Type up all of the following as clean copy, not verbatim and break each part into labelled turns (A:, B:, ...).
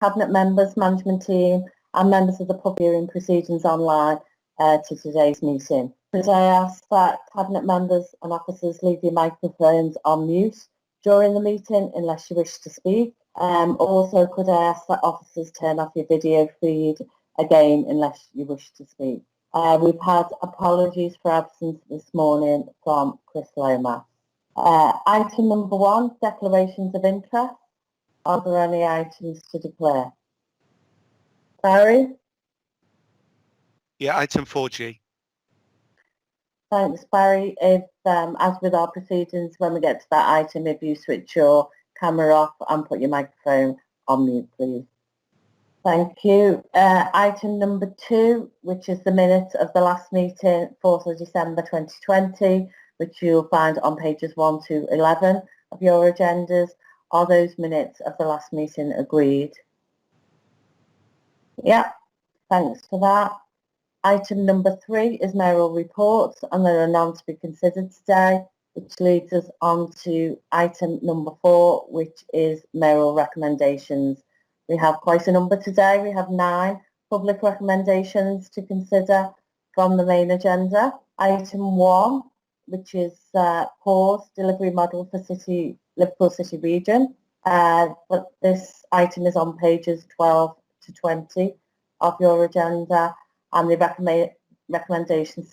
A: Cabinet members, management team and members of the public hearing proceedings online to today's meeting. Could I ask that Cabinet members and officers leave your microphones on mute during the meeting unless you wish to speak? Also, could I ask that officers turn off your video feed again unless you wish to speak? We've had apologies for absence this morning from Chris Lomas. Item number 1, declarations of interest. Are there any items to declare? Barry?
B: Yeah, item 4G.
A: Thanks, Barry. If, as with our proceedings, when we get to that item, if you switch your camera off and put your microphone on mute, please. Thank you. Item number 2, which is the minutes of the last meeting, 4th of December 2020, which you'll find on pages 1 to 11 of your agendas. Are those minutes of the last meeting agreed? Yeah, thanks for that. Item number 3 is mayoral reports, and there are none to be considered today, which leads us on to item number 4, which is mayoral recommendations. We have quite a number today. We have 9 public recommendations to consider from the main agenda. Item 1, which is pause delivery model for Liverpool City Region. But this item is on pages 12 to 20 of your agenda, and the recommendation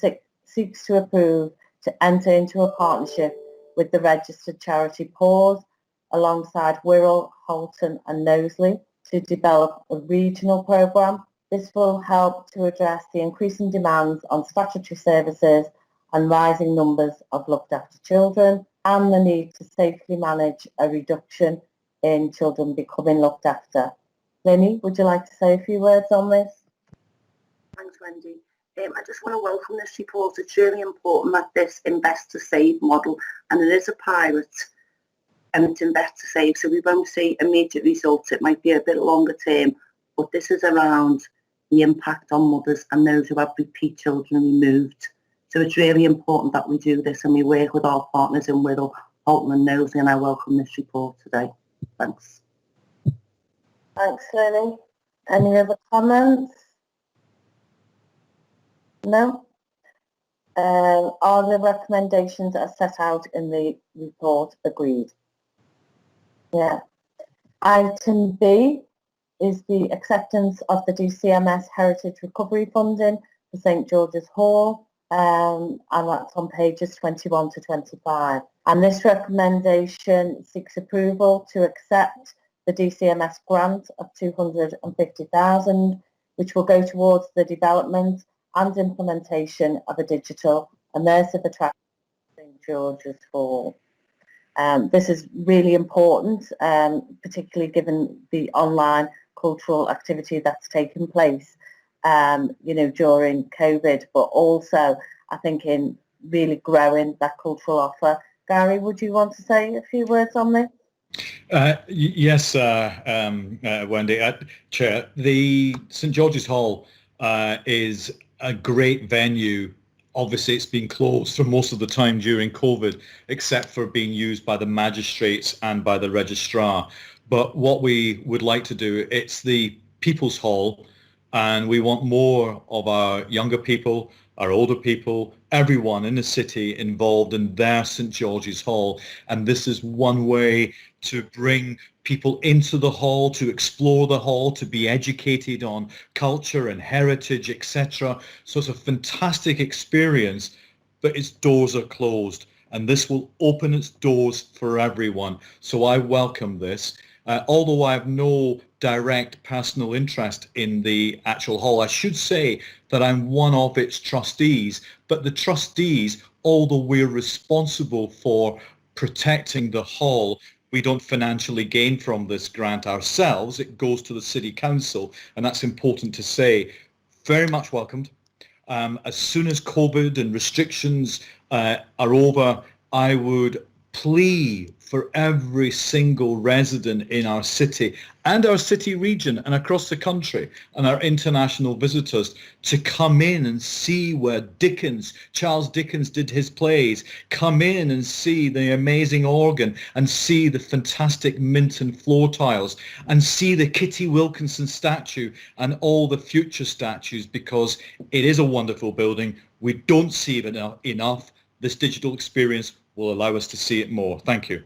A: seeks to approve to enter into a partnership with the registered charity Pause alongside Wirral, Holton and Knowsley to develop a regional programme. This will help to address the increasing demands on statutory services and rising numbers of looked after children, and the need to safely manage a reduction in children becoming looked after. Lynnie, would you like to say a few words on this?
C: Thanks, Wendy. I just want to welcome this report. It's really important that this invest to save model, and it is a pilot, and it's invest to save, so we won't see immediate results. It might be a bit longer term, but this is around the impact on mothers and those who have repeat children removed. So it's really important that we do this, and we work with our partners in Wirral, Holton and Knowsley, and I welcome this report today. Thanks.
A: Thanks, Lynnie. Any other comments? No? Are the recommendations as set out in the report agreed? Yeah. Item B is the acceptance of the DCMS Heritage Recovery Funding for St George's Hall, and that's on pages 21 to 25. And this recommendation seeks approval to accept the DCMS grant of £250,000, which will go towards the development and implementation of a digital immersive attraction in St George's Hall. This is really important, particularly given the online cultural activity that's taken place, during COVID, but also I think in really growing that cultural offer. Gary, would you want to say a few words on this?
D: Yes, Wendy. Chair, the St George's Hall is a great venue. Obviously, it's been closed for most of the time during COVID, except for being used by the magistrates and by the registrar. But what we would like to do, it's the People's Hall, and we want more of our younger people, our older people, everyone in the city involved in their St George's Hall. And this is one way to bring people into the hall, to explore the hall, to be educated on culture and heritage, etc. So it's a fantastic experience, but its doors are closed. And this will open its doors for everyone. So I welcome this. Although I have no direct personal interest in the actual hall, I should say that I'm one of its trustees, but the trustees, although we're responsible for protecting the hall, we don't financially gain from this grant ourselves. It goes to the City Council, and that's important to say. Very much welcomed. As soon as COVID and restrictions are over, I would plea for every single resident in our city and our city region and across the country and our international visitors to come in and see where Charles Dickens did his plays, come in and see the amazing organ and see the fantastic Minton floor tiles and see the Kitty Wilkinson statue and all the future statues, because it is a wonderful building. We don't see it enough. This digital experience will allow us to see it more. Thank you.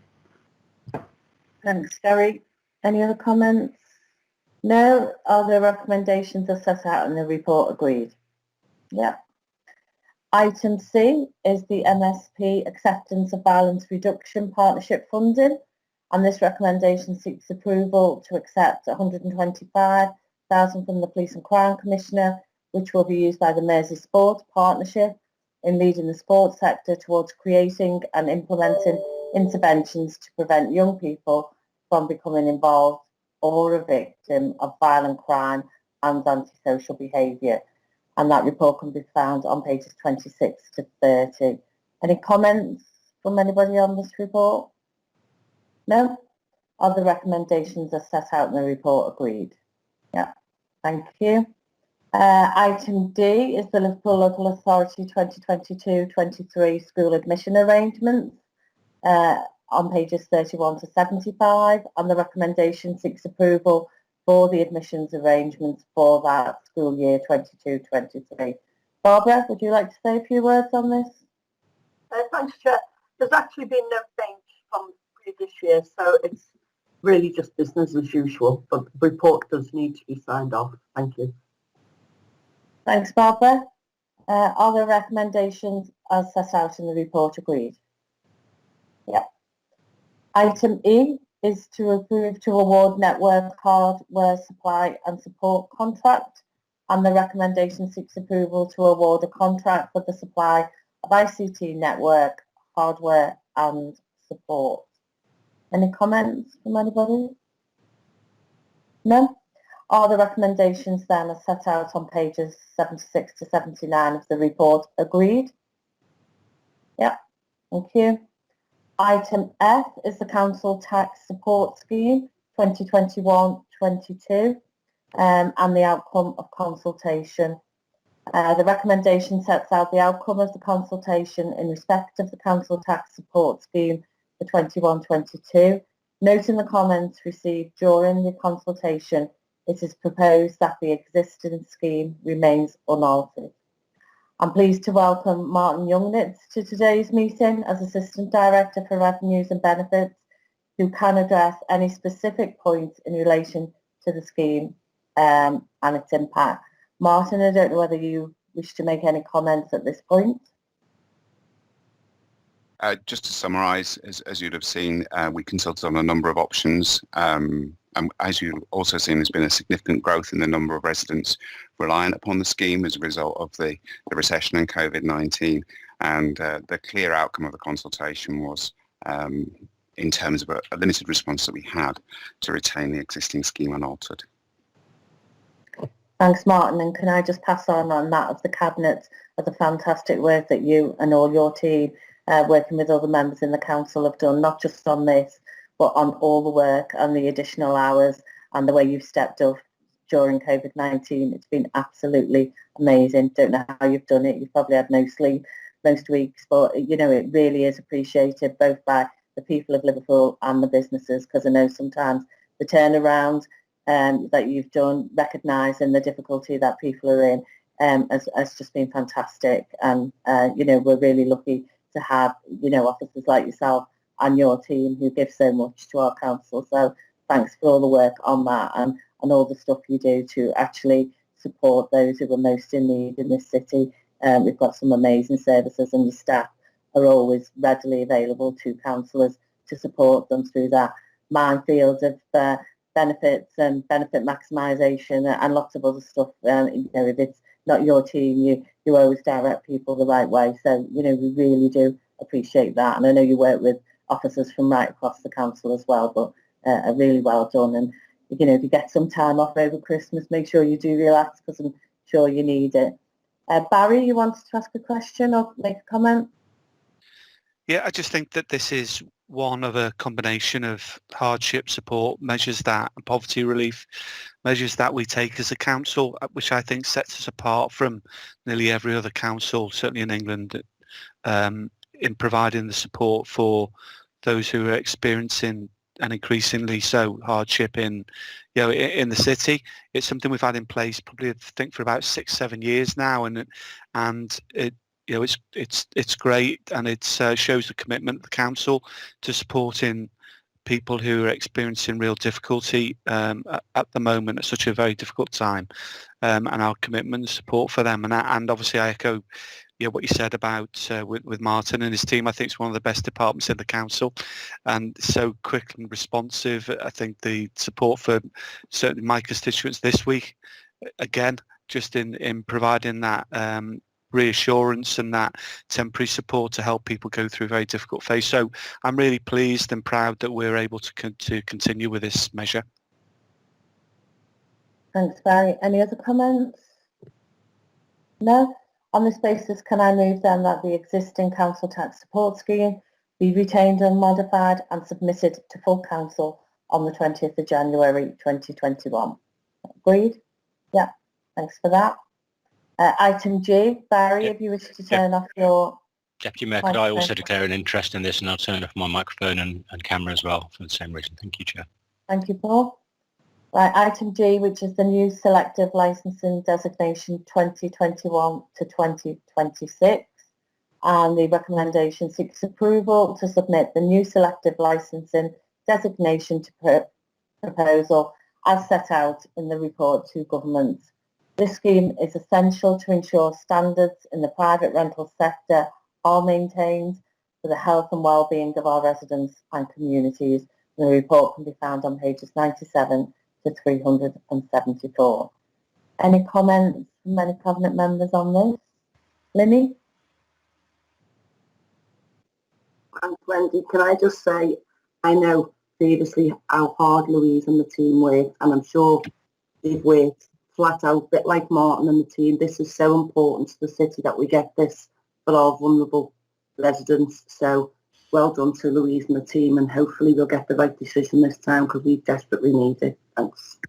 A: Thanks, Gary. Any other comments? No? Are the recommendations as set out in the report agreed? Yeah. Item C is the MSP Acceptance of Violence Reduction Partnership Funding, and this recommendation seeks approval to accept £125,000 from the Police and Crime Commissioner, which will be used by the Mersey Sports Partnership in leading the sports sector towards creating and implementing interventions to prevent young people from becoming involved or a victim of violent crime and antisocial behaviour. And that report can be found on pages 26 to 30. Any comments from anybody on this report? No? Are the recommendations as set out in the report agreed? Yeah, thank you. Item D is the Liverpool Local Authority 2022-23 school admission arrangements on pages 31 to 75, and the recommendation seeks approval for the admissions arrangements for that school year 22-23. Barbara, would you like to say a few words on this?
B: Thanks, Chair. There's actually been no change from previous years, so it's really just business as usual, but the report does need to be signed off. Thank you.
A: Thanks, Barbara. Are the recommendations as set out in the report agreed? Yep. Item E is to approve to award network hardware supply and support contract, and the recommendation seeks approval to award a contract for the supply of ICT network hardware and support. Any comments from anybody? No? Are the recommendations then as set out on pages 76 to 79 of the report agreed? Yeah, thank you. Item F is the Council Tax Support Scheme 2021-22 and the outcome of consultation. The recommendation sets out the outcome of the consultation in respect of the Council Tax Support Scheme for 21-22. Noting the comments received during the consultation, it is proposed that the existing scheme remains unaltered. I'm pleased to welcome Martin Youngnitz to today's meeting as Assistant Director for Revenues and Benefits, who can address any specific points in relation to the scheme and its impact. Martin, I don't know whether you wish to make any comments at this point.
E: Just to summarise, as you'd have seen, we consulted on a number of options. And as you've also seen, there's been a significant growth in the number of residents reliant upon the scheme as a result of the recession and COVID-19. And the clear outcome of the consultation was, in terms of a limited response that we had, to retain the existing scheme unaltered.
A: Thanks, Martin. And can I just pass on that of the Cabinet of the fantastic work that you and all your team, working with other members in the Council, have done, not just on this, but on all the work and the additional hours and the way you've stepped up during COVID-19. It's been absolutely amazing. Don't know how you've done it. You've probably had no sleep most weeks, but you know, it really is appreciated both by the people of Liverpool and the businesses, because I know sometimes the turnaround that you've done, recognising the difficulty that people are in, has just been fantastic. And you know, we're really lucky to have, you know, officers like yourself and your team who give so much to our council. So thanks for all the work on that and all the stuff you do to actually support those who are most in need in this city. We've got some amazing services, and your staff are always readily available to councillors to support them through that minefield of benefits and benefit maximisation and lots of other stuff. You know, if it's not your team, you always direct people the right way. So, you know, we really do appreciate that. And I know you work with officers from right across the council as well, but really well done. And, you know, if you get some time off over Christmas, make sure you do relax, because I'm sure you need it. Barry, you wanted to ask a question or make a comment?
F: Yeah, I just think that this is one of a combination of hardship support measures that and poverty relief measures that we take as a council, which I think sets us apart from nearly every other council, certainly in England, in providing the support for those who are experiencing and increasingly so hardship in the city. It's something we've had in place probably I think for about 6-7 years now, and it it's great, and it shows the commitment of the council to supporting people who are experiencing real difficulty at the moment at such a very difficult time, and our commitment and support for them. And obviously I echo what you said about with Martin and his team. I think it's one of the best departments in the council, and so quick and responsive. I think the support for certainly my constituents this week, again, just in providing that reassurance and that temporary support to help people go through a very difficult phase. So I'm really pleased and proud that we're able to continue with this measure.
A: Thanks, Barry. Any other comments? No? On this basis, can I move then that the existing council tax support scheme be retained unmodified and submitted to full council on the 20th of January 2021? Agreed? Yeah, thanks for that. Item G, Barry, if you wish to turn off your...
G: Deputy Mayor, could I also declare an interest in this, and I'll turn off my microphone and camera as well for the same reason. Thank you, Chair.
A: Thank you, Paul. Right, item G, which is the new selective licensing designation 2021 to 2026, and the recommendation seeks approval to submit the new selective licensing designation to proposal as set out in the report to government. This scheme is essential to ensure standards in the private rental sector are maintained for the health and well-being of our residents and communities. The report can be found on pages 97 to 374. Any comments from any cabinet members on this? Lynnie?
C: And Wendy, can I just say, I know previously how hard Louise and the team worked, and I'm sure they've worked flat out, a bit like Martin and the team. This is so important to the city that we get this for our vulnerable residents. So well done to Louise and the team, and hopefully we'll get the right decision this time because we desperately need it. Thanks.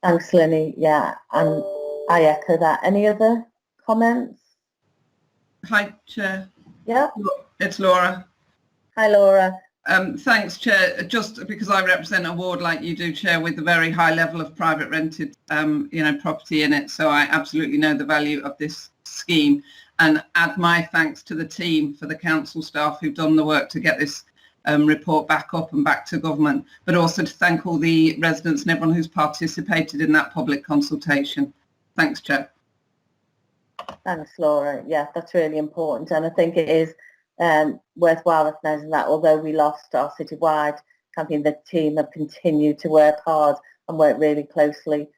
A: Thanks, Lynnie. Yeah, and I echo that. Any other comments?
H: Hi, Chair.
A: Yeah.
H: It's Laura.
A: Hi, Laura.
H: Thanks, Chair. Just because I represent a ward like you do, Chair, with a very high level of private rented, property in it. So I absolutely know the value of this scheme, and add my thanks to the team, for the council staff who've done the work to get this report back up and back to government, but also to thank all the residents and everyone who's participated in that public consultation. Thanks, Chair.
A: Thanks, Laura. Yeah, that's really important, and I think it is worthwhile recognising that although we lost our citywide campaign, the team have continued to work hard and work really closely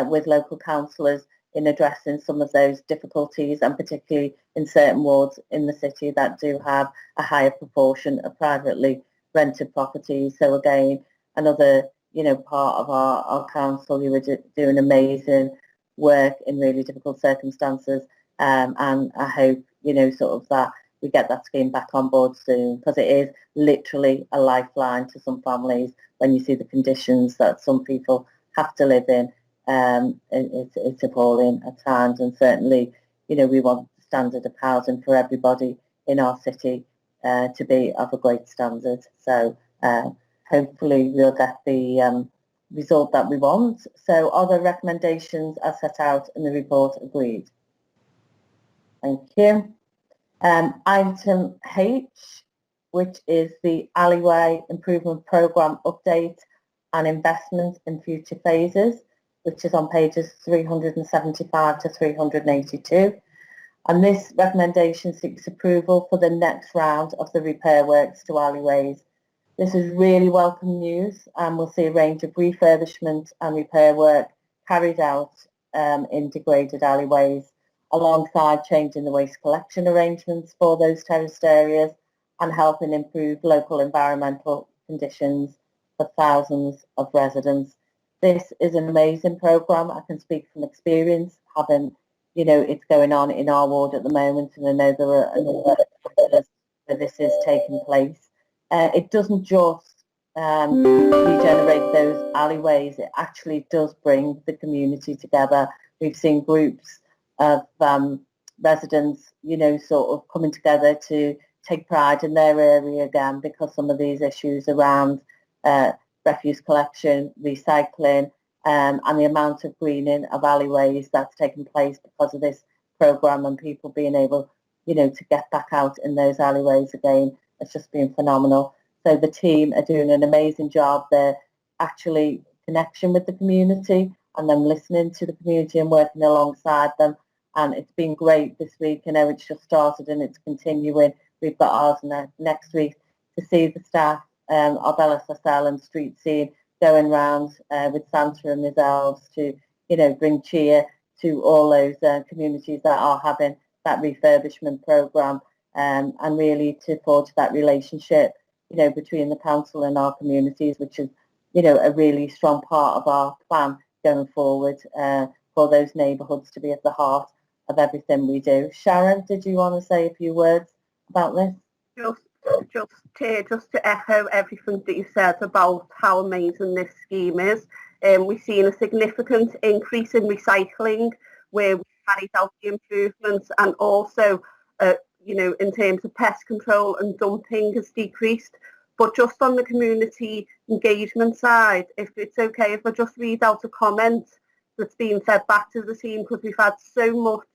A: with local councillors in addressing some of those difficulties, and particularly in certain wards in the city that do have a higher proportion of privately rented properties. So again, another part of our council who are doing amazing work in really difficult circumstances, and I hope that we get that scheme back on board soon, because it is literally a lifeline to some families when you see the conditions that some people have to live in. It's appalling at times, and certainly we want the standard of housing for everybody in our city to be of a great standard. So hopefully we'll get the result that we want. So are the recommendations as set out in the report agreed? Thank you. Item H, which is the Alleyway Improvement Programme update and investment in future phases, which is on pages 375 to 382. And this recommendation seeks approval for the next round of the repair works to alleyways. This is really welcome news, and we'll see a range of refurbishment and repair work carried out in degraded alleyways, alongside changing the waste collection arrangements for those terraced areas and helping improve local environmental conditions for thousands of residents. This is an amazing programme. I can speak from experience, having, it's going on in our ward at the moment, and I know there are others where this is taking place. It doesn't just regenerate those alleyways, it actually does bring the community together. We've seen groups of residents, you know, sort of coming together to take pride in their area again, because some of these issues around refuse collection, recycling, and the amount of greening of alleyways that's taken place because of this programme, and people being able, you know, to get back out in those alleyways again, it's just been phenomenal. So the team are doing an amazing job. They're actually connection with the community and then listening to the community and working alongside them. And it's been great this week. I know it's just started and it's continuing. We've got ours next week to see the staff of LSSL and Street Scene going round with Santa and his elves to, you know, bring cheer to all those communities that are having that refurbishment programme, and really to forge that relationship, you know, between the council and our communities, which is, you know, a really strong part of our plan going forward for those neighbourhoods to be at the heart of everything we do. Sharon, did you want to say a few words about this?
C: Just to echo everything that you said about how amazing this scheme is. We've seen a significant increase in recycling where we carried out the improvements, and also, you know, in terms of pest control and dumping has decreased. But just on the community engagement side, if it's okay if I just read out a comment that's been fed back to the team, because we've had so much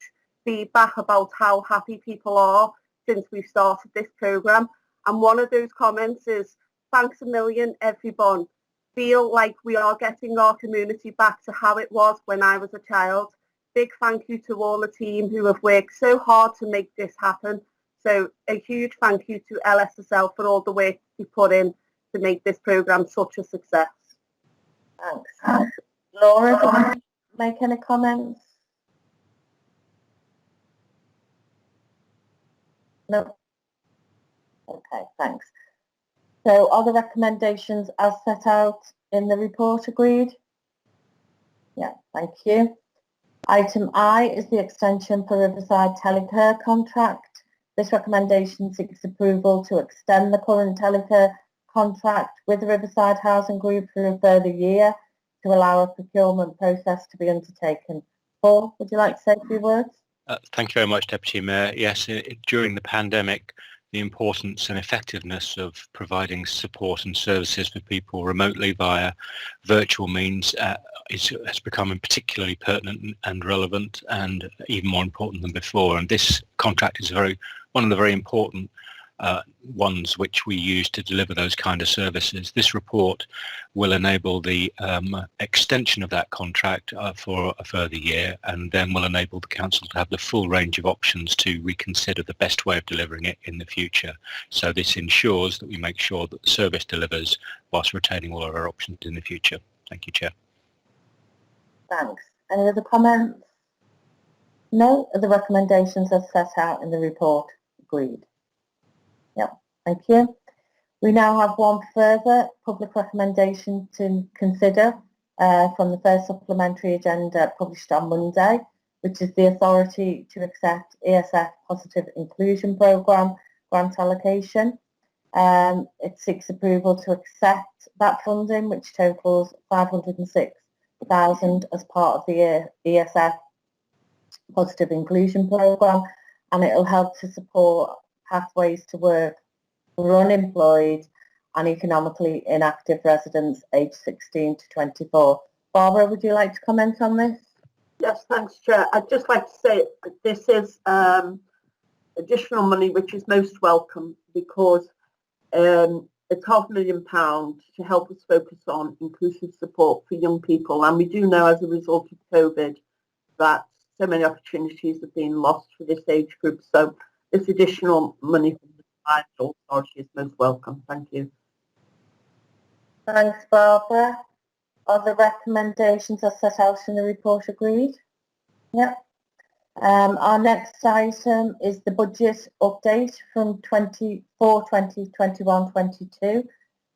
C: feedback about how happy people are since we've started this programme. And one of those comments is, thanks a million everyone. Feel like we are getting our community back to how it was when I was a child. Big thank you to all the team who have worked so hard to make this happen. So a huge thank you to LSSL for all the work you put in to make this programme such a success.
A: Thanks. Laura, do you want to make any comments? No. Okay, thanks. So are the recommendations as set out in the report agreed? Yeah, thank you. Item I is the extension for Riverside Telecare contract. This recommendation seeks approval to extend the current Telecare contract with the Riverside Housing Group for a further year to allow a procurement process to be undertaken. Paul, would you like to say a few words?
G: Thank you very much, Deputy Mayor. Yes, during the pandemic, the importance and effectiveness of providing support and services for people remotely via virtual means has become particularly pertinent and relevant, and even more important than before. And this contract is one of the very important ones which we use to deliver those kind of services. This report will enable the extension of that contract for a further year, and then will enable the council to have the full range of options to reconsider the best way of delivering it in the future. So this ensures that we make sure that the service delivers whilst retaining all of our options in the future. Thank you, Chair.
A: Thanks. Any other comments? No? Are the recommendations as set out in the report agreed? Yeah, thank you. We now have one further public recommendation to consider from the first supplementary agenda published on Monday, which is the authority to accept ESF Positive Inclusion Programme grant allocation. It seeks approval to accept that funding, which totals $506,000 as part of the ESF Positive Inclusion Programme, and it will help to support pathways to work for unemployed and economically inactive residents aged 16 to 24. Barbara, would you like to comment on this?
B: Yes, thanks, Chair. I'd just like to say this is additional money which is most welcome, because it's £500,000 to help us focus on inclusive support for young people. And we do know, as a result of COVID, that so many opportunities have been lost for this age group. So this additional money from the local authority is most welcome. Thank you.
A: Thanks, Barbara. Are the recommendations as set out in the report agreed? Yep. Our next item is the budget update from 2021-22,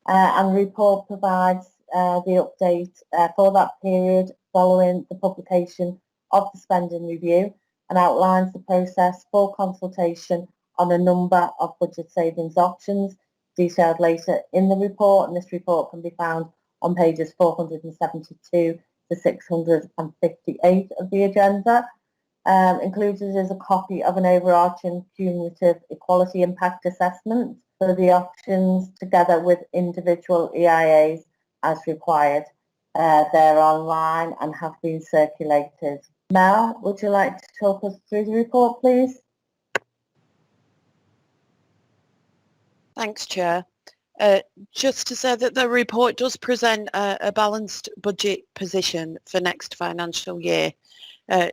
A: and the report provides the update for that period following the publication of the spending review, and outlines the process for consultation on a number of budget savings options detailed later in the report, and this report can be found on pages 472 to 658 of the agenda. Included is a copy of an overarching cumulative equality impact assessment for the options together with individual EIAs as required. They're online and have been circulated. Mel, would you like to talk us through the report, please?
I: Thanks, Chair. Just to say that the report does present a balanced budget position for next financial year,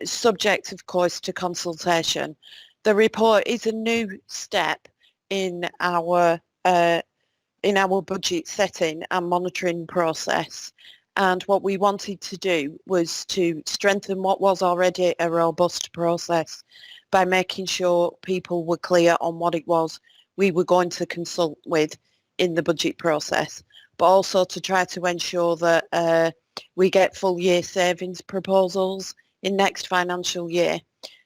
I: subject, of course, to consultation. The report is a new step in our budget setting and monitoring process. And what we wanted to do was to strengthen what was already a robust process by making sure people were clear on what it was we were going to consult with in the budget process, but also to try to ensure that we get full year savings proposals in next financial year.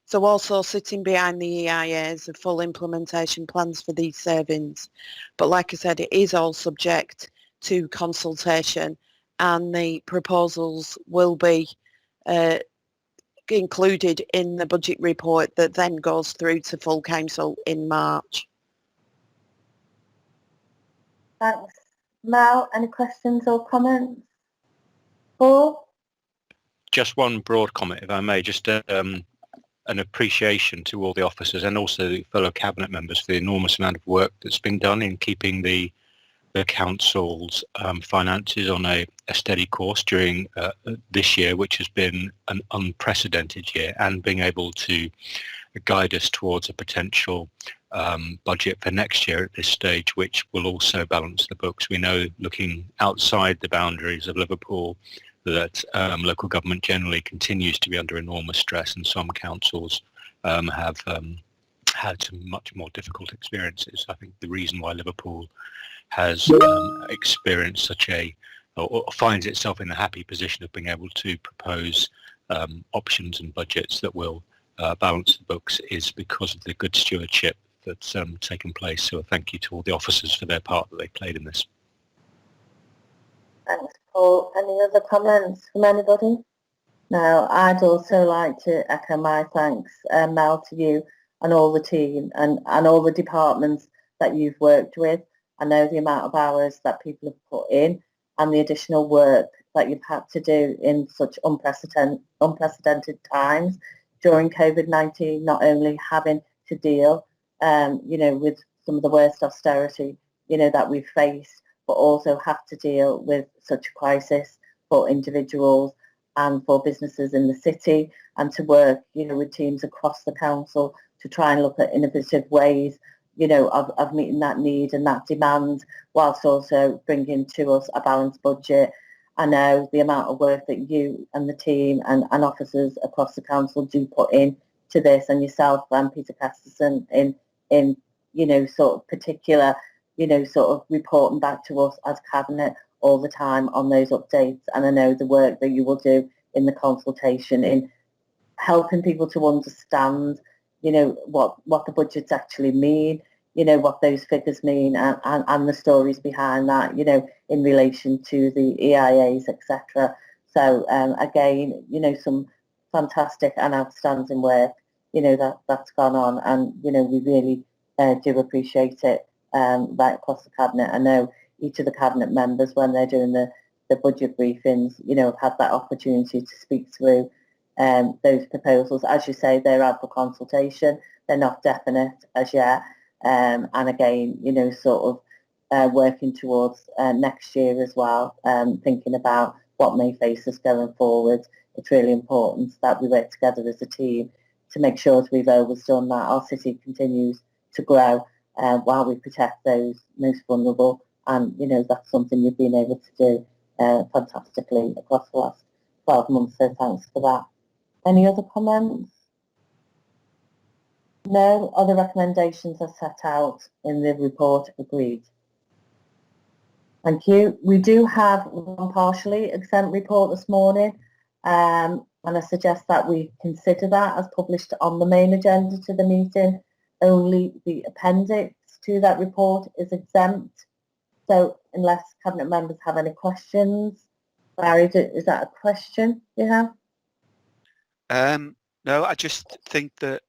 I: So also sitting behind the EIAs of full implementation plans for these savings. But like I said, it is all subject to consultation, and the proposals will be included in the budget report that then goes through to full council in March.
A: Thanks. Mel, any questions or comments? Paul?
G: Just one broad comment, if I may, just an appreciation to all the officers and also the fellow cabinet members for the enormous amount of work that's been done in keeping the council's finances on a steady course during this year, which has been an unprecedented year, and being able to guide us towards a potential budget for next year at this stage, which will also balance the books. We know, looking outside the boundaries of Liverpool, that local government generally continues to be under enormous stress, and some councils have had some much more difficult experiences. I think the reason why Liverpool has experienced such or finds itself in a happy position of being able to propose options and budgets that will balance the books is because of the good stewardship that's taken place. So thank you to all the officers for their part that they played in this.
A: Thanks, Paul. Any other comments from anybody? No, I'd also like to echo my thanks, Mel, to you and all the team and all the departments that you've worked with. I know the amount of hours that people have put in and the additional work that you've had to do in such unprecedented times during COVID-19, not only having to deal, with some of the worst austerity, that we've faced, but also have to deal with such a crisis for individuals and for businesses in the city, and to work, with teams across the council to try and look at innovative ways, of meeting that need and that demand, whilst also bringing to us a balanced budget. I know the amount of work that you and the team and officers across the council do put in to this, and yourself and Peter Casterson in sort of particular, sort of reporting back to us as Cabinet all the time on those updates. And I know the work that you will do in the consultation in helping people to understand, what the budgets actually mean, what those figures mean, and the stories behind that, in relation to the EIAs, etc. So again, some fantastic and outstanding work, that's gone on, and we really do appreciate it right across the Cabinet. I know each of the Cabinet members, when they're doing the budget briefings, have had that opportunity to speak through those proposals. As you say, they're out for consultation. They're not definite as yet. And again, sort of working towards next year as well, thinking about what may face us going forward. It's really important that we work together as a team to make sure, as we've always done, that our city continues to grow while we protect those most vulnerable. And, that's something you've been able to do fantastically across the last 12 months. So thanks for that. Any other comments? No, other recommendations are set out in the report. Agreed. Thank you. We do have one partially exempt report this morning, and I suggest that we consider that as published on the main agenda to the meeting. only the appendix to that report is exempt. So unless Cabinet members have any questions, Barry, is that a question you have?
F: No, I just think that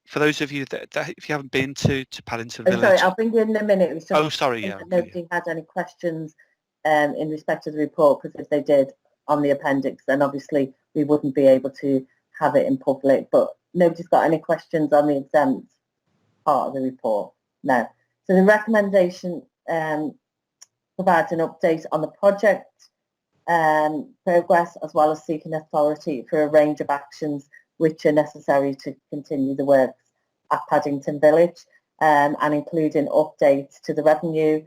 F: for those of you that if you haven't been to Paddington Village...
A: Sorry, I'll bring you in a minute. It was just
F: sorry, yeah.
A: Nobody had any questions in respect to the report, because if they did on the appendix, then obviously we wouldn't be able to have it in public. But nobody's got any questions on the exempt part of the report? No. So the recommendation provides an update on the project progress, as well as seeking authority for a range of actions which are necessary to continue the works at Paddington Village, and including updates to the revenue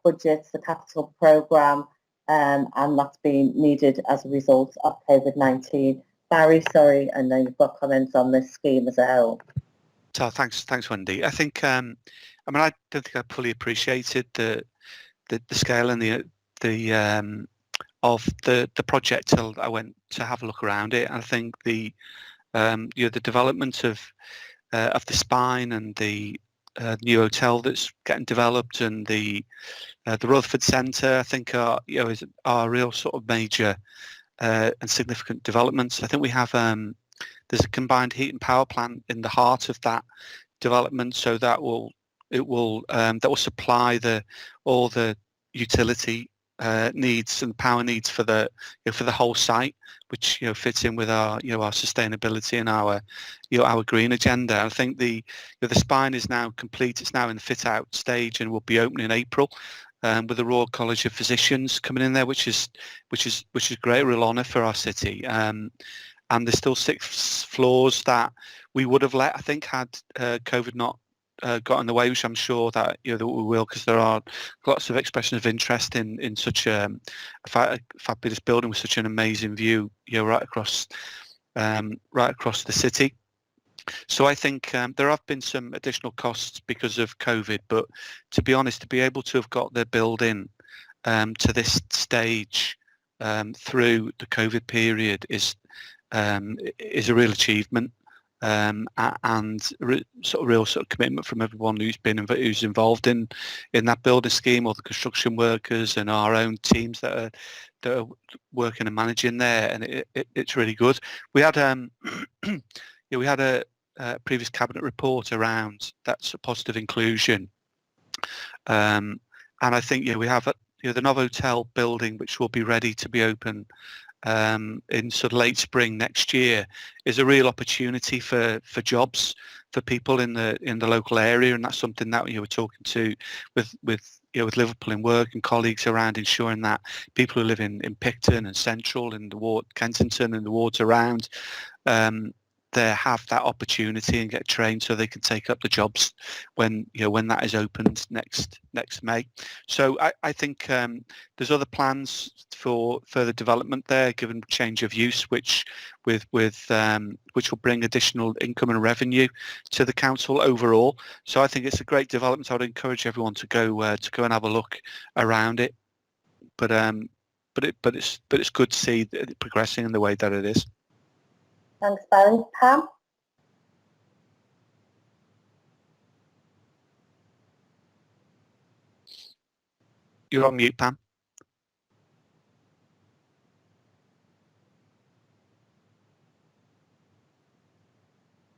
A: budgets, the capital programme, and that's been needed as a result of COVID-19. Barry, sorry, I know you've got comments on this scheme as a whole.
F: So thanks, Wendy. I think I don't think I fully appreciated the scale and the of the project till I went to have a look around it. I think the development of the spine and the new hotel that's getting developed, and the Rutherford Centre, I think are real sort of major and significant developments. I think we have there's a combined heat and power plant in the heart of that development, so that will supply all the utility needs and power needs for the whole site, which fits in with our our sustainability and our green agenda. I think the spine is now complete. It's now in the fit out stage and will be open in April, with the Royal College of Physicians coming in there, which is great, real honour for our city. And there's still 6 floors that we would have let, I think, had COVID not got in the way, which I'm sure that that we will, because there are lots of expressions of interest in such a fabulous building with such an amazing view, right across the city. So I think there have been some additional costs because of COVID, but to be honest, to be able to have got the building to this stage through the COVID period is a real achievement, and real commitment from everyone who's involved in that building scheme, or the construction workers and our own teams that are working and managing there, and it's really good. We had we had a previous cabinet report around that positive inclusion, and I think we have the Novotel building, which will be ready to be open in sort of late spring next year, is a real opportunity for jobs for people in the local area, and that's something that we're talking to with Liverpool in work and colleagues around, ensuring that people who live in Picton and Central and the ward, Kensington and the wards around, they have that opportunity and get trained so they can take up the jobs when that is opened next May. So I think there's other plans for further development there, given change of use, which will bring additional income and revenue to the council overall. So I think it's a great development. I would encourage everyone to go and have a look around it. But it's good to see it progressing in the way that it is.
A: Thanks, Barry. Pam?
F: You're on mute, Pam.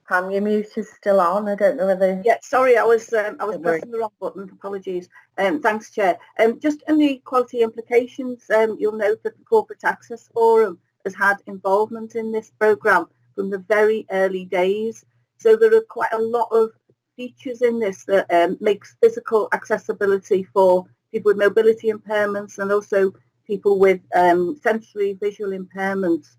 A: Pam, your mute is still on. I don't know whether...
B: Yeah, sorry, I was pressing the wrong button. Apologies. Thanks, Chair. Just in the quality implications, you'll note that the Corporate Access Forum has had involvement in this programme from the very early days. So there are quite a lot of features in this that makes physical accessibility for people with mobility impairments and also people with sensory visual impairments.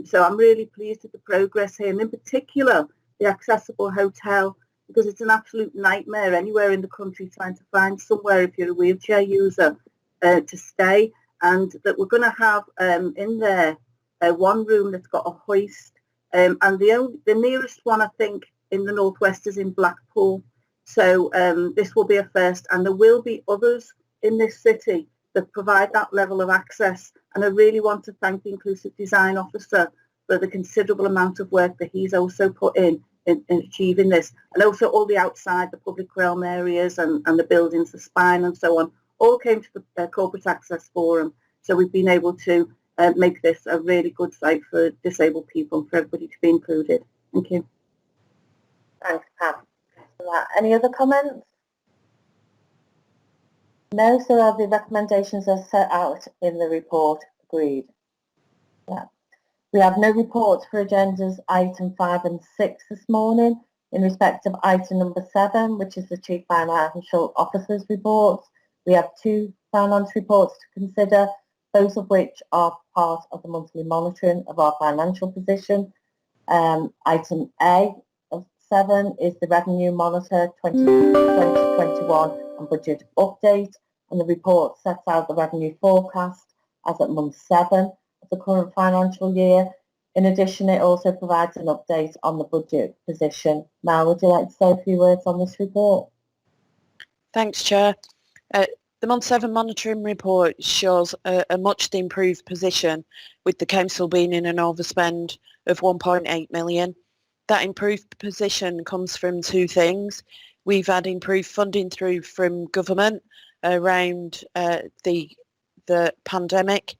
B: So I'm really pleased with the progress here, and in particular the accessible hotel, because it's an absolute nightmare anywhere in the country trying to find somewhere, if you're a wheelchair user, to stay. And that we're going to have in there one room that's got a hoist, and the nearest one, I think, in the northwest is in Blackpool. So this will be a first, and there will be others in this city that provide that level of access. And I really want to thank the Inclusive Design Officer for the considerable amount of work that he's also put in
C: in achieving this. And also all the outside, the public realm areas and the buildings, the spine and so on, all came to the Corporate Access Forum. So we've been able to make this a really good site for disabled people, for everybody to be included. Thank you.
A: Thanks, Pam. Any other comments? No, so the recommendations are set out in the report. Agreed. Yeah. We have no reports for agendas item 5 and 6 this morning. In respect of item number 7, which is the Chief Financial Officer's report, we have 2 finance reports to consider, both of which are part of the monthly monitoring of our financial position. Item A of 7 is the Revenue Monitor 2021 and Budget Update, and the report sets out the revenue forecast as at month 7 of the current financial year. In addition, it also provides an update on the budget position. Mal, would you like to say a few words on this report?
I: Thanks, Chair. The Month 7 monitoring report shows a much improved position, with the council being in an overspend of 1.8 million. That improved position comes from 2 things. We've had improved funding through from government around the pandemic,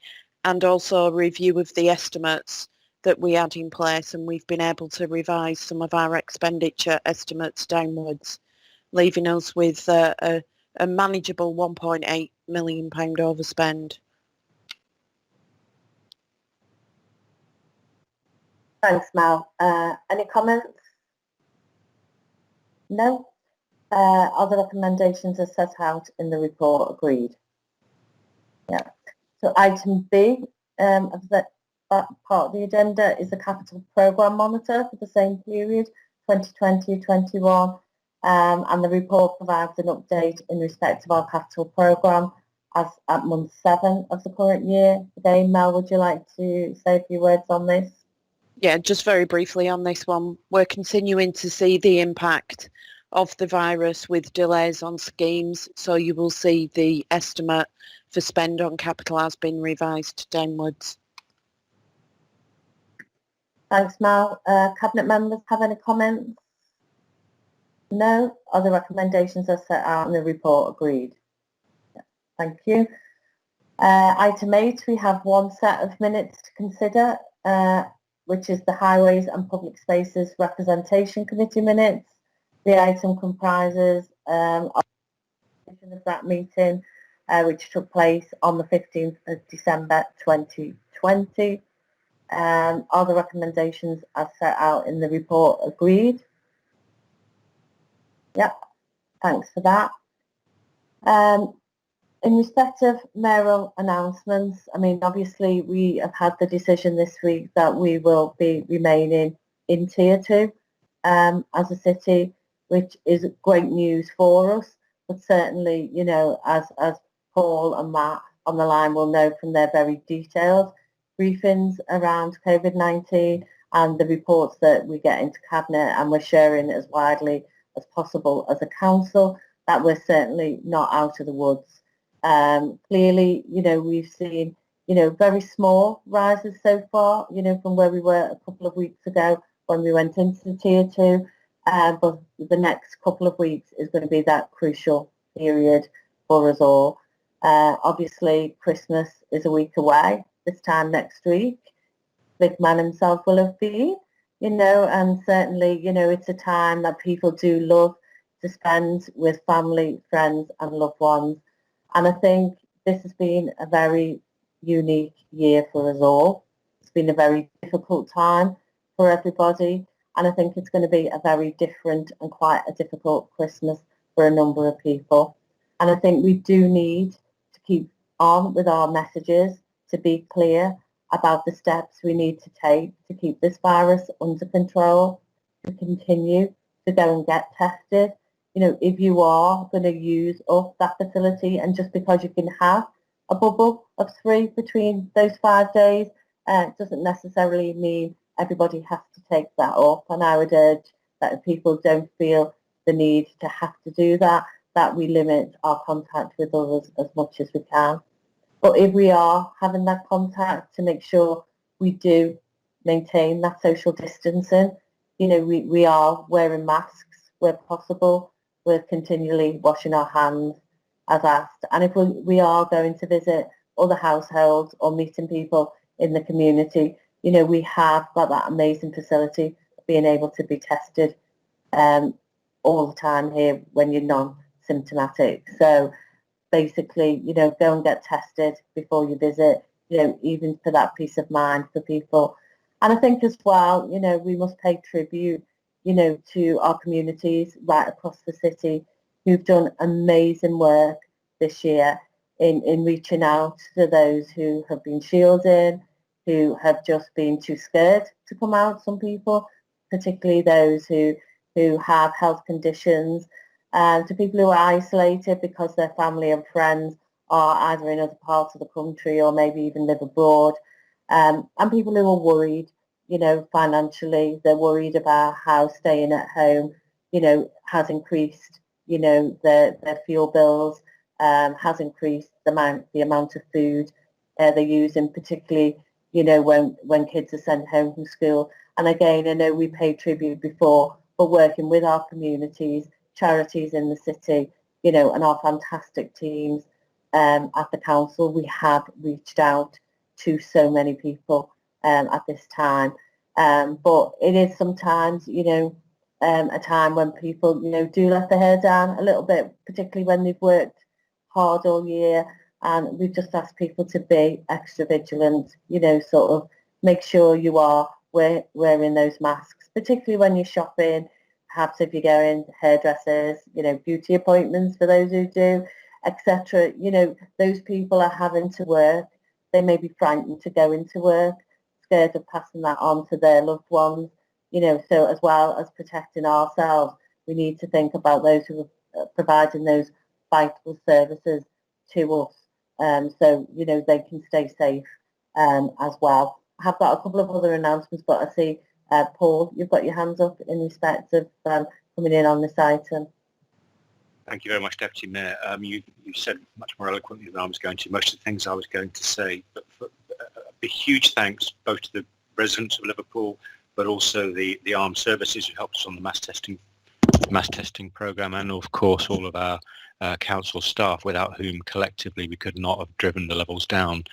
I: and also a review of the estimates that we had in place, and we've been able to revise some of our expenditure estimates downwards, leaving us with a manageable £1.8 million overspend.
A: Thanks, Mal. Any comments? No? Other recommendations are set out in the report. Agreed. Yeah. So item B of that part of the agenda is the Capital Programme Monitor for the same period, 2020-21. And the report provides an update in respect of our capital programme as at month 7 of the current year. Again, Mel, would you like to say a few words on this?
I: Yeah, just very briefly on this one. We're continuing to see the impact of the virus with delays on schemes, so you will see the estimate for spend on capital has been revised downwards.
A: Thanks, Mel. Cabinet members have any comments? No? Other recommendations are set out in the report. Agreed. Yeah, thank you. Item 8, we have 1 set of minutes to consider, which is the Highways and Public Spaces Representation Committee minutes. The item comprises of that meeting, which took place on the 15th of December 2020. Are the recommendations as set out in the report agreed? Yep, thanks for that. In respect of mayoral announcements, I mean, obviously we have had the decision this week that we will be remaining in Tier 2 as a city, which is great news for us. But certainly, you know, as Paul and Matt on the line will know from their very detailed briefings around COVID-19 and the reports that we get into Cabinet, and we're sharing as widely as possible as a council, that we're certainly not out of the woods. Clearly, you know, we've seen, you know, very small rises so far, you know, from where we were a couple of weeks ago when we went into Tier 2. But the next couple of weeks is going to be that crucial period for us all. Obviously, Christmas is a week away this time next week. Big man himself will have been, you know, and certainly, you know, it's a time that people do love to spend with family, friends and loved ones. And I think this has been a very unique year for us all. It's been a very difficult time for everybody. And I think it's going to be a very different and quite a difficult Christmas for a number of people. And I think we do need to keep on with our messages, to be clear about the steps we need to take to keep this virus under control, to continue to go and get tested. You know, if you are going to use up that facility, and just because you can have a bubble of 3 between those 5 days, doesn't necessarily mean everybody has to take that up. And I would urge that if people don't feel the need to have to do that, that we limit our contact with others as much as we can. But if we are having that contact, to make sure we do maintain that social distancing, you know, we are wearing masks where possible. We're continually washing our hands as asked. And if we are going to visit other households or meeting people in the community, you know, we have got that amazing facility of being able to be tested all the time here when you're non-symptomatic. So basically, you know, go and get tested before you visit, you know, even for that peace of mind for people. And I think as well, you know, we must pay tribute, you know, to our communities right across the city who've done amazing work this year in reaching out to those who have been shielding, who have just been too scared to come out, some people, particularly those who have health conditions, to people who are isolated because their family and friends are either in other parts of the country or maybe even live abroad, and people who are worried, you know, financially. They're worried about how staying at home, you know, has increased, you know, their fuel bills, has increased the amount of food they're using, particularly, you know, when kids are sent home from school. And again, I know we paid tribute before, but working with our communities, charities in the city, you know, and our fantastic teams at the council, we have reached out to so many people at this time. But it is sometimes, you know, a time when people, you know, do let their hair down a little bit, particularly when they've worked hard all year. And we've just asked people to be extra vigilant, you know, sort of make sure you are wearing those masks, particularly when you're shopping, perhaps if you're going to hairdressers, you know, beauty appointments for those who do, etc. You know, those people are having to work. They may be frightened to go into work, scared of passing that on to their loved ones, you know, so as well as protecting ourselves, we need to think about those who are providing those vital services to us, so, you know, they can stay safe as well. I have got a couple of other announcements, but I see, Paul, you've got your hands up in respect of coming in on this item.
G: Thank you very much, Deputy Mayor. You said much more eloquently than I was going to. Most of the things I was going to say, but a huge thanks both to the residents of Liverpool, but also the armed services who helped us on the mass testing programme, and of course all of our council staff, without whom collectively we could not have driven the levels down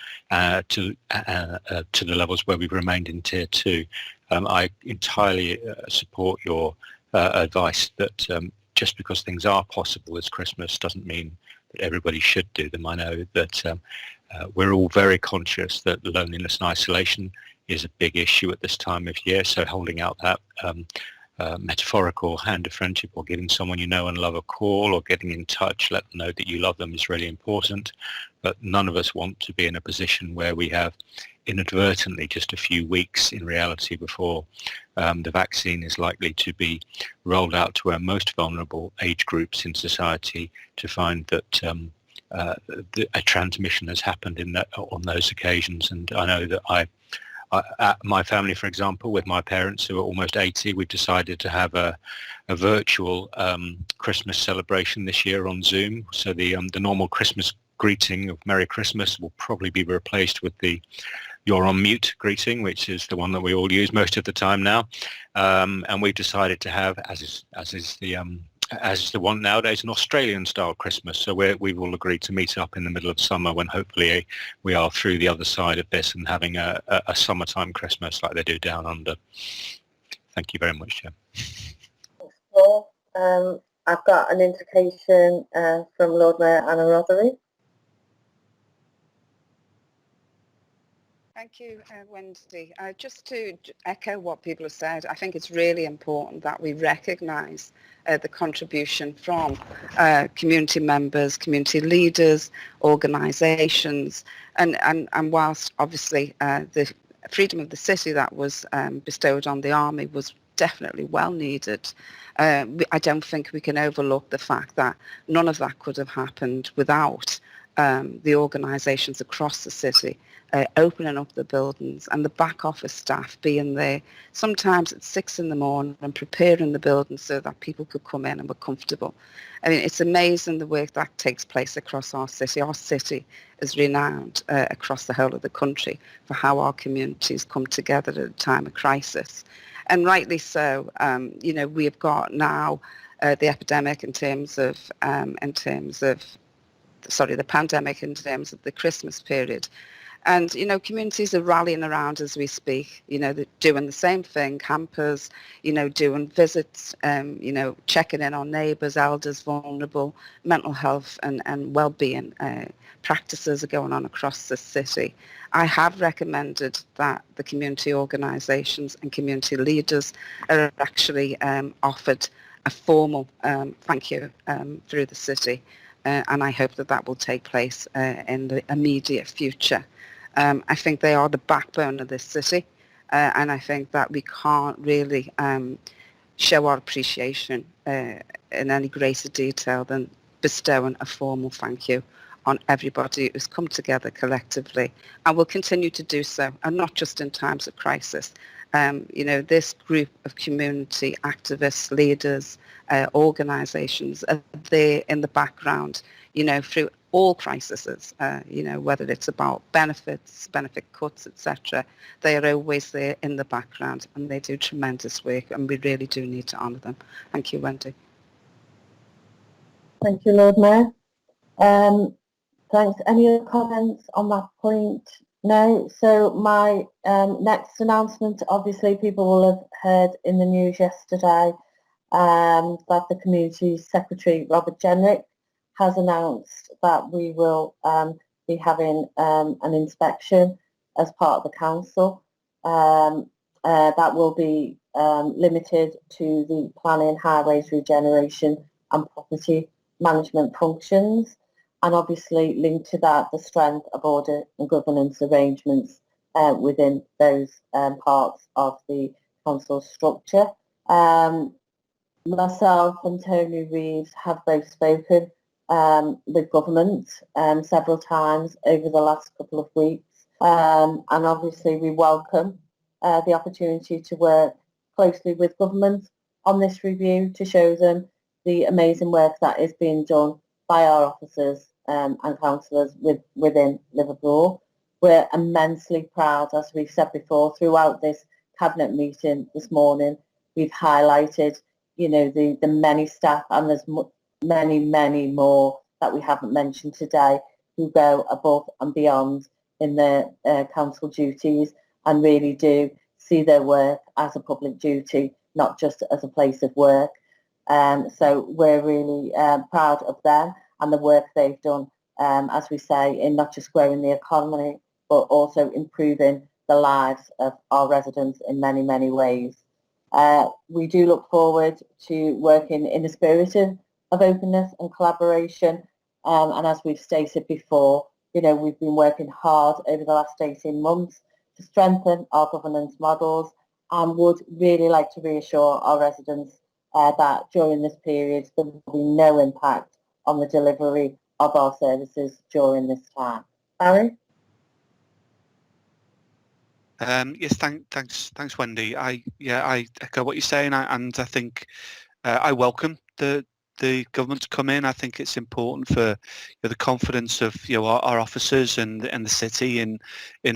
G: to the levels where we've remained in Tier 2. I entirely support your advice that just because things are possible this Christmas doesn't mean that everybody should do them. I know that we're all very conscious that loneliness and isolation is a big issue at this time of year, so holding out that metaphorical hand of friendship, or giving someone you know and love a call, or getting in touch, let them know that you love them, is really important. But none of us want to be in a position where we have inadvertently just a few weeks in reality before the vaccine is likely to be rolled out to our most vulnerable age groups in society, to find that a transmission has happened on those occasions. And I know that my family, for example, with my parents who are almost 80, we've decided to have a virtual Christmas celebration this year on Zoom. So the normal Christmas greeting of Merry Christmas will probably be replaced with the "You're on mute" greeting, which is the one that we all use most of the time now. And we've decided to have, as is the one nowadays, an Australian-style Christmas. So we've all agreed to meet up in the middle of summer, when hopefully we are through the other side of this and having a summertime Christmas like they do down under. Thank you very much, Chair.
A: Paul, I've got an indication from Lord Mayor Anna Rothery.
J: Thank you, Wendy. Just to echo what people have said, I think it's really important that we recognise the contribution from community members, community leaders, organisations, and whilst obviously the freedom of the city that was bestowed on the army was definitely well needed, I don't think we can overlook the fact that none of that could have happened without the organisations across the city opening up the buildings and the back office staff being there sometimes at 6 in the morning and preparing the buildings so that people could come in and were comfortable. I mean, it's amazing the work that takes place across our city. Our city is renowned across the whole of the country for how our communities come together at a time of crisis. And rightly so. You know, we've got now the epidemic in terms of the pandemic in terms of the Christmas period. And, you know, communities are rallying around as we speak, you know, they're doing the same thing, campers, you know, doing visits, you know, checking in on neighbours, elders, vulnerable, mental health and well-being practices are going on across the city. I have recommended that the community organisations and community leaders are actually offered a formal thank you through the city. And I hope that will take place in the immediate future. I think they are the backbone of this city, and I think that we can't really show our appreciation in any greater detail than bestowing a formal thank you on everybody who's come together collectively and will continue to do so, and not just in times of crisis. You know, this group of community activists, leaders, organisations are there in the background, you know, through all crises, you know, whether it's about benefits, benefit cuts, etc. They are always there in the background and they do tremendous work and we really do need to honour them. Thank you, Wendy.
A: Thank you, Lord Mayor. Thanks. Any other comments on that point? No. So my next announcement, obviously people will have heard in the news yesterday that the Community Secretary, Robert Jenrick, has announced that we will be having an inspection as part of the council. That will be limited to the planning, highways, regeneration and property management functions, and obviously linked to that the strength of order and governance arrangements within those parts of the council structure. Myself and Tony Reeves have both spoken with government several times over the last couple of weeks, and obviously we welcome the opportunity to work closely with government on this review to show them the amazing work that is being done by our officers and councillors within Liverpool. We're immensely proud, as we've said before, throughout this cabinet meeting this morning, we've highlighted, you know, the many staff, and there's many more that we haven't mentioned today, who go above and beyond in their council duties and really do see their work as a public duty, not just as a place of work. So we're really proud of them and the work they've done, as we say, in not just growing the economy, but also improving the lives of our residents in many ways. We do look forward to working in the spirit of openness and collaboration. And as we've stated before, you know, we've been working hard over the last 18 months to strengthen our governance models, and would really like to reassure our residents that during this period there will be no impact on the delivery of our services during this time. Barry?
F: Yes, thanks, Wendy. I echo what you're saying, and I think I welcome the government to come in. I think it's important for the confidence of our officers and the city in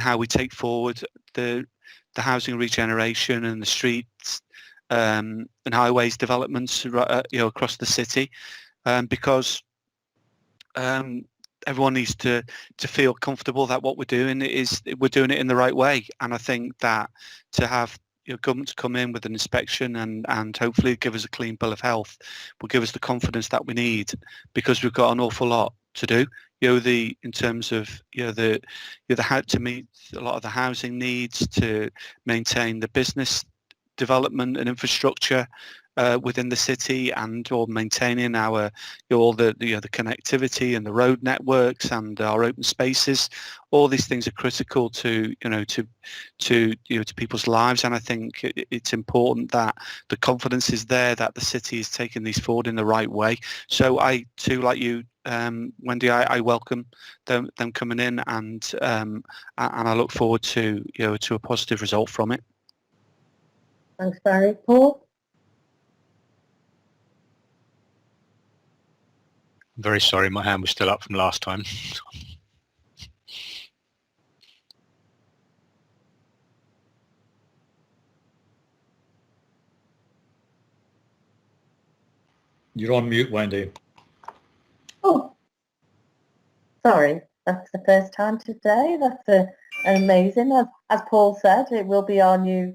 F: how we take forward the housing regeneration and the streets and highways developments across the city, because everyone needs to feel comfortable that what we're doing we're doing it in the right way. And I think that to have government to come in with an inspection and hopefully give us a clean bill of health will give us the confidence that we need, because we've got an awful lot to do. In terms of how to meet a lot of the housing needs, to maintain the business development and infrastructure within the city, and or maintaining our all the connectivity and the road networks and our open spaces. All these things are critical to people's lives, and I think it's important that the confidence is there that the city is taking these forward in the right way. So I too, like you, Wendy, I welcome them coming in, and I look forward to to a positive result from it.
A: Thanks, Barry. Paul?
G: I'm very sorry, my hand was still up from last time.
D: You're on mute, Wendy.
A: Oh, sorry. That's the first time today. That's amazing. As Paul said, it will be our new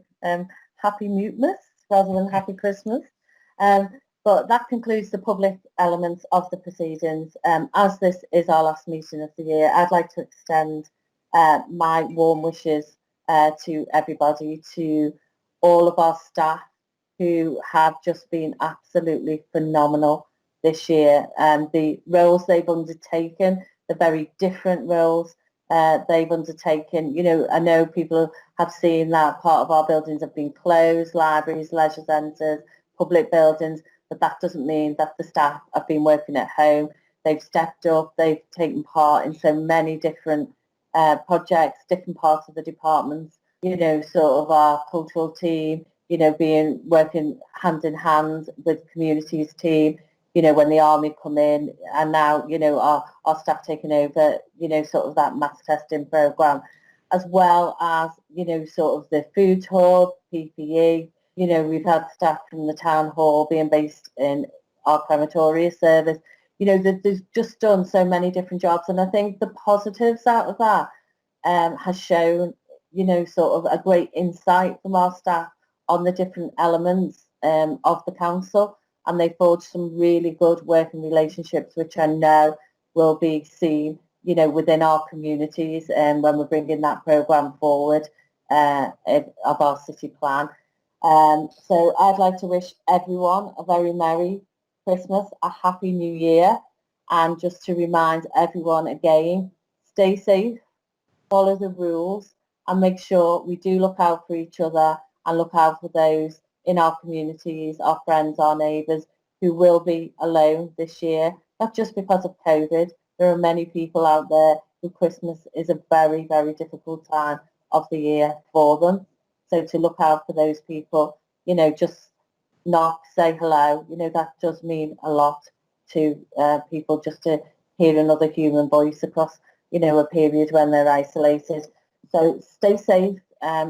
A: happy muteness rather than happy Christmas. But that concludes the public elements of the proceedings. As this is our last meeting of the year, I'd like to extend my warm wishes to everybody, to all of our staff who have just been absolutely phenomenal this year. The roles they've undertaken, the very different roles they've undertaken. You know, I know people have seen that part of our buildings have been closed, libraries, leisure centres, public buildings, but that doesn't mean that the staff have been working at home. They've stepped up, they've taken part in so many different projects, different parts of the departments, you know, sort of our cultural team, you know, working hand in hand with communities team, you know, when the army come in, and now, you know, our staff taking over, you know, sort of that mass testing programme, as well as, you know, sort of the food hub, PPE. You know, we've had staff from the town hall being based in our crematoria service. You know, they've just done so many different jobs, and I think the positives out of that has shown, you know, sort of a great insight from our staff on the different elements of the council, and they forged some really good working relationships, which I know will be seen, you know, within our communities when we're bringing that programme forward of our city plan. So I'd like to wish everyone a very Merry Christmas, a Happy New Year, and just to remind everyone again, stay safe, follow the rules, and make sure we do look out for each other and look out for those in our communities, our friends, our neighbours, who will be alone this year, not just because of COVID. There are many people out there who Christmas is a very, very difficult time of the year for them. So to look out for those people, you know, just knock, say hello, you know, that does mean a lot to people, just to hear another human voice across, you know, a period when they're isolated. So stay safe,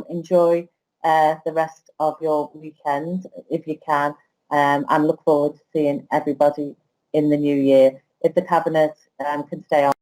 A: enjoy the rest of your weekend if you can, and look forward to seeing everybody in the new year. If the Cabinet can stay on.